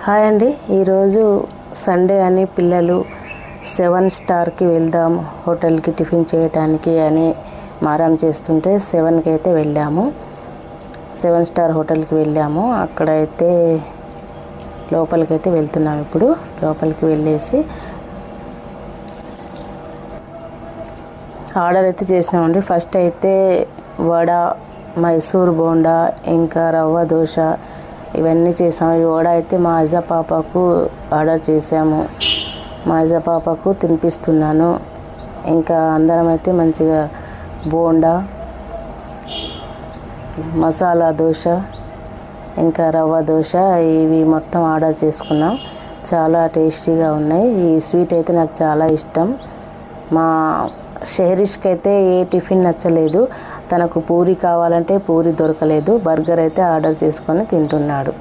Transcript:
Hi అండి, ఈరోజు Sunday అని పిల్లలు 7 స్టార్కి వెళ్దాం హోటల్కి టిఫిన్ చేయడానికి అని మారం చేస్తుంటే 7కి అయితే వెళ్ళాము. 7 స్టార్ హోటల్కి వెళ్ళాము. అక్కడైతే లోపలికైతే వెళ్తున్నాం. ఇప్పుడు లోపలికి వెళ్ళేసి ఆర్డర్ అయితే చేసినామండి. ఫస్ట్ అయితే వడ, మైసూర్ బోండా, ఇంకా రవ్వ దోశ ఇవన్నీ చేసాము. ఈ వడ అయితే మా ఐజా పాపకు ఆర్డర్ చేసాము. మా ఐజా పాపకు తినిపిస్తున్నాను. ఇంకా అందరం అయితే మంచిగా బోండా, మసాలా దోశ, ఇంకా రవ్వ దోశ ఇవి మొత్తం ఆర్డర్ చేసుకున్నాం. చాలా టేస్టీగా ఉన్నాయి. ఈ స్వీట్ అయితే నాకు చాలా ఇష్టం. మా షెహరిష్కి అయితే ఏ టిఫిన్ నచ్చలేదు. తనకు పూరి కావాలంటే పూరి దొరకలేదు. బర్గర్ అయితే ఆర్డర్ చేసుకొని తింటున్నాడు.